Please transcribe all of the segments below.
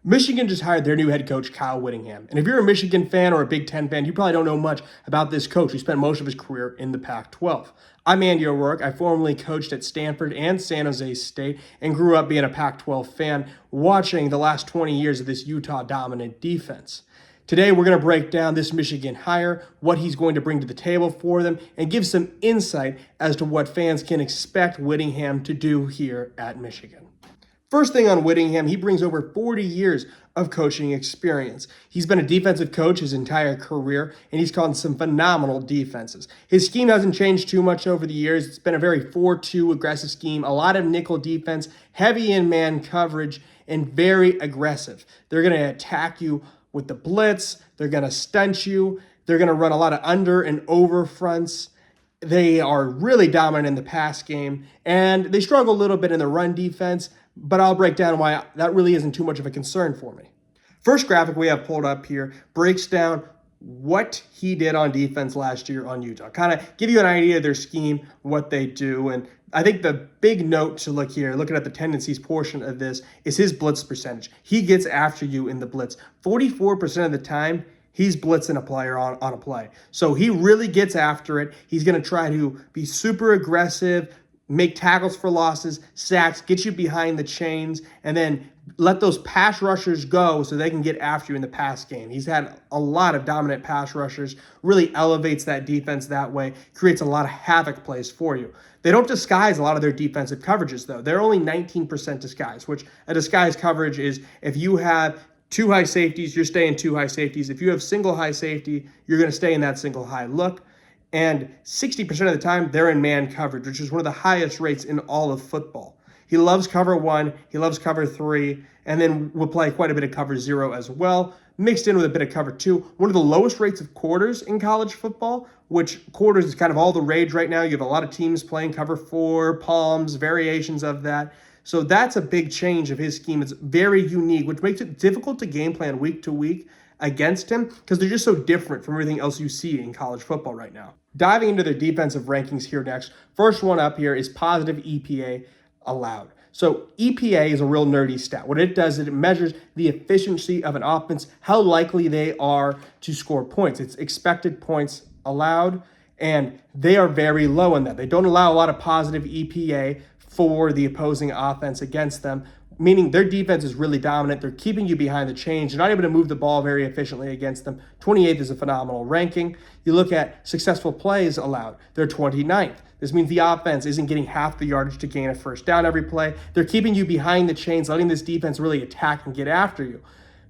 Michigan just hired their new head coach, Kyle Whittingham. And if you're a Michigan fan or a Big Ten fan, you probably don't know much about this coach who spent most of his career in the Pac-12. I'm Andy O'Rourke. I formerly coached at Stanford and San Jose State and grew up being a Pac-12 fan, watching the last 20 years of this Utah-dominant defense. Today, we're going to break down this Michigan hire, what he's going to bring to the table for them, and give some insight as to what fans can expect Whittingham to do here at Michigan. First thing on Whittingham, he brings over 40 years of coaching experience. He's been a defensive coach his entire career, and he's called some phenomenal defenses. His scheme hasn't changed too much over the years. It's been a very 4-2 aggressive scheme, a lot of nickel defense, heavy in man coverage, and very aggressive. They're going to attack you with the blitz. They're going to stunt you. They're going to run a lot of under and over fronts. They are really dominant in the pass game, and they struggle a little bit in the run defense, but I'll break down why that really isn't too much of a concern for me. First graphic we have pulled up here breaks down what he did on defense last year on Utah. Kind of give you an idea of their scheme, what they do. And I think the big note to look here, looking at the tendencies portion of this, is his blitz percentage. He gets after you in the blitz. 44% of the time, he's blitzing a player on a play. So he really gets after it. He's going to try to be super aggressive, make tackles for losses, sacks, get you behind the chains, and then let those pass rushers go so they can get after you in the pass game. He's had a lot of dominant pass rushers, really elevates that defense that way, creates a lot of havoc plays for you. They don't disguise a lot of their defensive coverages, though. They're only 19% disguise, which a disguise coverage is if you have two high safeties, you're staying two high safeties. If you have single high safety, you're going to stay in that single high look. And 60% of the time, they're in man coverage, which is one of the highest rates in all of football. He loves cover one, he loves cover three, and then will play quite a bit of cover zero as well, mixed in with a bit of cover two. One of the lowest rates of quarters in college football, which quarters is kind of all the rage right now. You have a lot of teams playing cover four, palms, variations of that. So that's a big change of his scheme. It's very unique, which makes it difficult to game plan week to week against him because they're just so different from everything else you see in college football right now. Diving into their defensive rankings here next, first one up here is positive EPA allowed. So EPA is a real nerdy stat. What it does is it measures the efficiency of an offense, how likely they are to score points. It's expected points allowed, and they are very low in that. They don't allow a lot of positive EPA for the opposing offense against them, meaning their defense is really dominant. They're keeping you behind the chains. You're not able to move the ball very efficiently against them. 28th is a phenomenal ranking. You look at successful plays allowed. They're 29th. This means the offense isn't getting half the yardage to gain a first down every play. They're keeping you behind the chains, letting this defense really attack and get after you.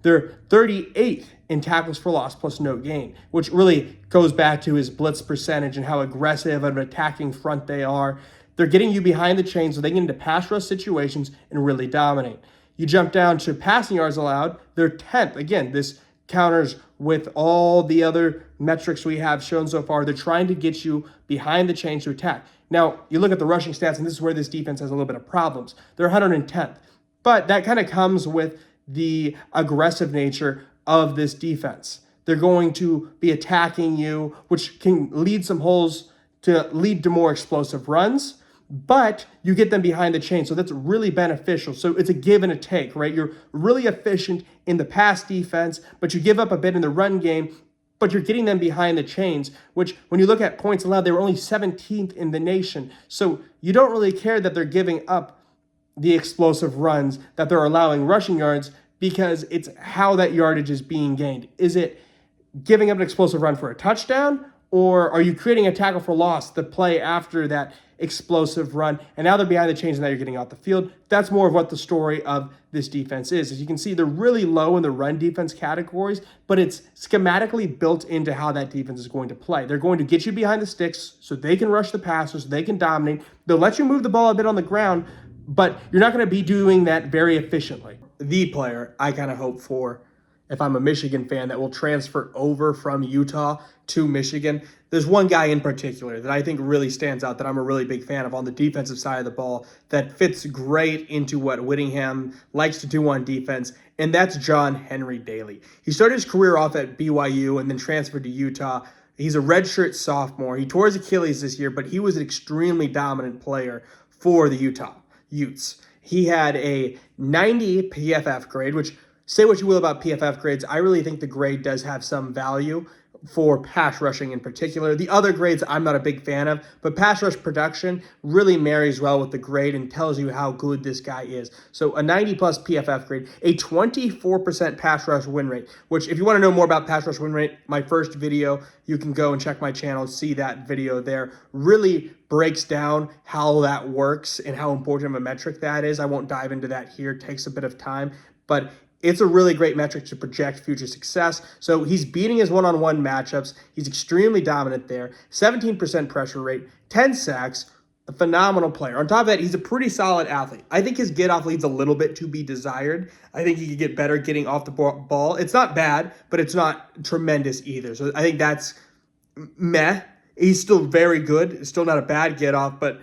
They're 38th in tackles for loss plus no gain, which really goes back to his blitz percentage and how aggressive of an attacking front they are. They're getting you behind the chains so they get into pass rush situations and really dominate. You jump down to passing yards allowed, they're 10th. Again, this counters with all the other metrics we have shown so far. They're trying to get you behind the chains to attack. Now, you look at the rushing stats, and this is where this defense has a little bit of problems. They're 110th. But that kind of comes with the aggressive nature of this defense. They're going to be attacking you, which can lead some holes to lead to more explosive runs, but you get them behind the chain. So that's really beneficial. So it's a give and a take, right? You're really efficient in the pass defense, but you give up a bit in the run game, but you're getting them behind the chains, which when you look at points allowed, they were only 17th in the nation. So you don't really care that they're giving up the explosive runs, that they're allowing rushing yards, because it's how that yardage is being gained. Is it giving up an explosive run for a touchdown? Or are you creating a tackle for loss, the play after that explosive run? And now they're behind the chains and now you're getting off the field. That's more of what the story of this defense is. As you can see, they're really low in the run defense categories, but it's schematically built into how that defense is going to play. They're going to get you behind the sticks so they can rush the passer, so they can dominate. They'll let you move the ball a bit on the ground, but you're not going to be doing that very efficiently. The player I kind of hope for, if I'm a Michigan fan, that will transfer over from Utah to Michigan. There's one guy in particular that I think really stands out that I'm a really big fan of on the defensive side of the ball that fits great into what Whittingham likes to do on defense, and that's John Henry Daly. He started his career off at BYU and then transferred to Utah. He's a redshirt sophomore. He tore his Achilles this year, but he was an extremely dominant player for the Utah Utes. He had a 90 PFF grade, which Say what you will about PFF grades, I really think the grade does have some value for pass rushing in particular. The other grades I'm not a big fan of, but pass rush production really marries well with the grade and tells you how good this guy is. So a 90 plus PFF grade, a 24% pass rush win rate, which if you want to know more about pass rush win rate, my first video, you can go and check my channel, see that video there. Really breaks down how that works and how important of a metric that is. I won't dive into that here. It takes a bit of time, but it's a really great metric to project future success. So he's beating his one-on-one matchups. He's extremely dominant there. 17% pressure rate, 10 sacks, a phenomenal player. On top of that, he's a pretty solid athlete. I think his get-off leaves a little bit to be desired. I think he could get better getting off the ball. It's not bad, but it's not tremendous either. So I think that's meh. He's still very good. It's still not a bad get-off, but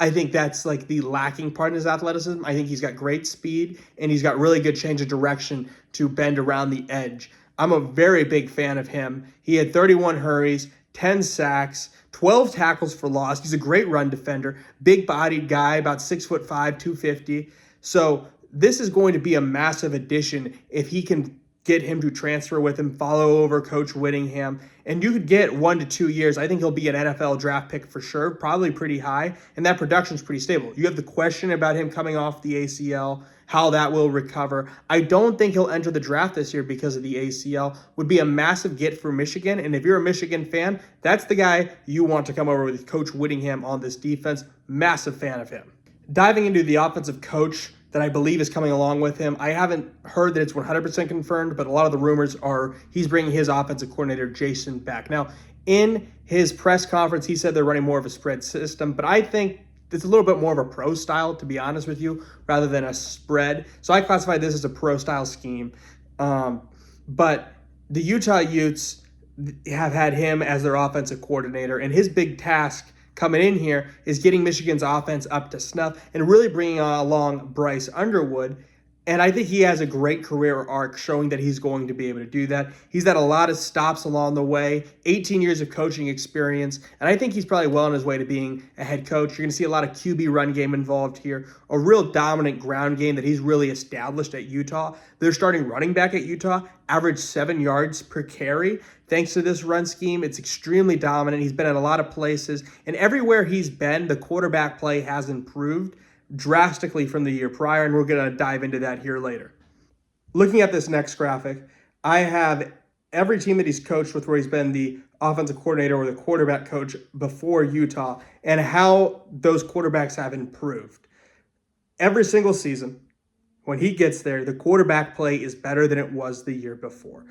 I think that's like the lacking part in his athleticism. I think he's got great speed and he's got really good change of direction to bend around the edge. I'm a very big fan of him. He had 31 hurries, 10 sacks, 12 tackles for loss. He's a great run defender, big-bodied guy, about 6'5", 250. So this is going to be a massive addition if he can get him to transfer with him, follow over Coach Whittingham, and you could get 1 to 2 years. I think he'll be an NFL draft pick for sure, probably pretty high, and that production's pretty stable. You have the question about him coming off the ACL, how that will recover. I don't think he'll enter the draft this year because of the ACL. Would be a massive get for Michigan, and if you're a Michigan fan, that's the guy you want to come over with Coach Whittingham on this defense. Massive fan of him. Diving into the offensive coach that I believe is coming along with him. I haven't heard that it's 100% confirmed, but a lot of the rumors are he's bringing his offensive coordinator, Jason, back. Now, in his press conference, he said they're running more of a spread system, but I think it's a little bit more of a pro style, to be honest with you, rather than a spread. So I classify this as a pro style scheme. But the Utah Utes have had him as their offensive coordinator, and his big task coming in here is getting Michigan's offense up to snuff and really bringing along Bryce Underwood. And I think he has a great career arc showing that he's going to be able to do that. He's had a lot of stops along the way, 18 years of coaching experience, and I think he's probably well on his way to being a head coach. You're going to see a lot of QB run game involved here, a real dominant ground game that he's really established at Utah. Their starting running back at Utah averaged 7 yards per carry. Thanks to this run scheme, it's extremely dominant. He's been at a lot of places, and everywhere he's been, the quarterback play has improved drastically from the year prior, and we're going to dive into that here later. Looking at this next graphic, I have every team that he's coached with where he's been the offensive coordinator or the quarterback coach before Utah and how those quarterbacks have improved. Every single season, when he gets there, the quarterback play is better than it was the year before.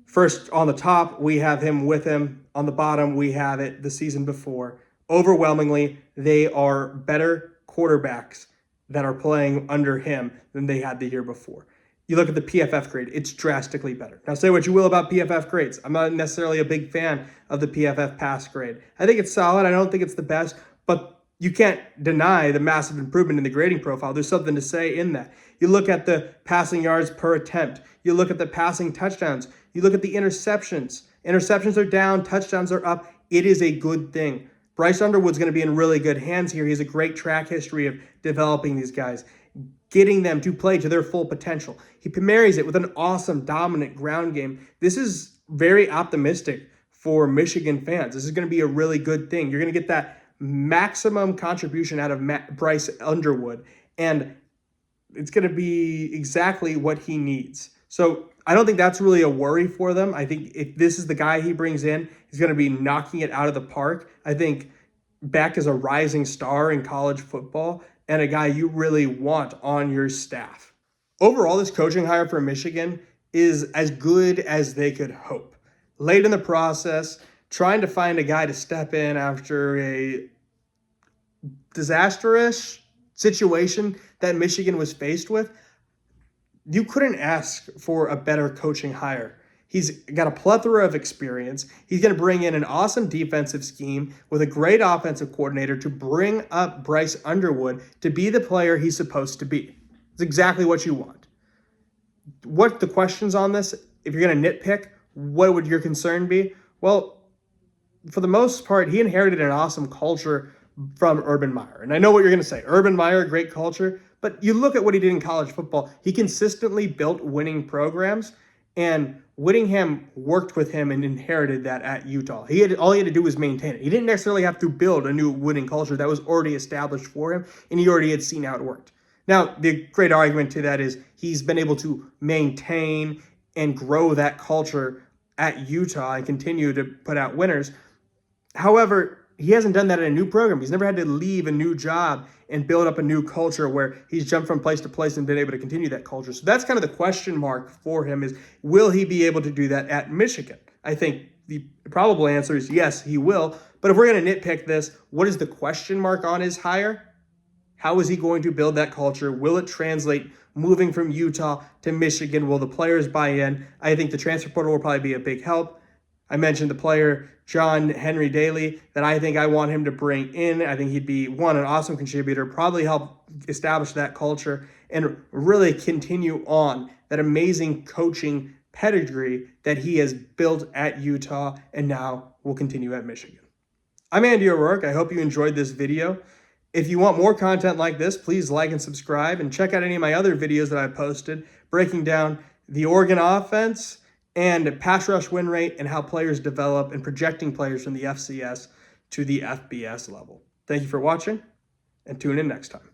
First, on the top, we have him with him. On the bottom, we have it the season before. Overwhelmingly, they are better quarterbacks that are playing under him than they had the year before. You look at the PFF grade, it's drastically better. Now, say what you will about PFF grades. I'm not necessarily a big fan of the PFF pass grade. I think it's solid. I don't think it's the best, but you can't deny the massive improvement in the grading profile. There's something to say in that. You look at the passing yards per attempt. You look at the passing touchdowns. You look at the interceptions. Interceptions are down, touchdowns are up. It is a good thing. Bryce Underwood's going to be in really good hands here. He has a great track history of developing these guys, getting them to play to their full potential. He marries it with an awesome, dominant ground game. This is very optimistic for Michigan fans. This is going to be a really good thing. You're going to get that maximum contribution out of Bryce Underwood, and it's going to be exactly what he needs. So I don't think that's really a worry for them. I think if this is the guy he brings in, he's going to be knocking it out of the park. I think Beck is a rising star in college football and a guy you really want on your staff. Overall, this coaching hire for Michigan is as good as they could hope. Late in the process, trying to find a guy to step in after a disastrous situation that Michigan was faced with, you couldn't ask for a better coaching hire. He's got a plethora of experience. He's going to bring in an awesome defensive scheme with a great offensive coordinator to bring up Bryce Underwood to be the player he's supposed to be. It's exactly what you want. What the questions on this, if you're going to nitpick, what would your concern be? Well, for the most part, he inherited an awesome culture from Urban Meyer. And I know what you're going to say. Urban Meyer, great culture. But you look at what he did in college football, he consistently built winning programs, and Whittingham worked with him and inherited that at Utah. All he had to do was maintain it. He didn't necessarily have to build a new winning culture that was already established for him, and he already had seen how it worked. Now, the great argument to that is he's been able to maintain and grow that culture at Utah and continue to put out winners. However, he hasn't done that in a new program. He's never had to leave a new job and build up a new culture where he's jumped from place to place and been able to continue that culture. So that's kind of the question mark for him is, will he be able to do that at Michigan? I think the probable answer is yes, he will. But if we're going to nitpick this, what is the question mark on his hire? How is he going to build that culture? Will it translate moving from Utah to Michigan? Will the players buy in? I think the transfer portal will probably be a big help. I mentioned the player, John Henry Daly, that I think I want him to bring in. I think he'd be, one, an awesome contributor, probably help establish that culture and really continue on that amazing coaching pedigree that he has built at Utah and now will continue at Michigan. I'm Andy O'Rourke. I hope you enjoyed this video. If you want more content like this, please like and subscribe and check out any of my other videos that I posted breaking down the Oregon offense and pass rush win rate and how players develop and projecting players from the FCS to the FBS level. Thank you for watching and tune in next time.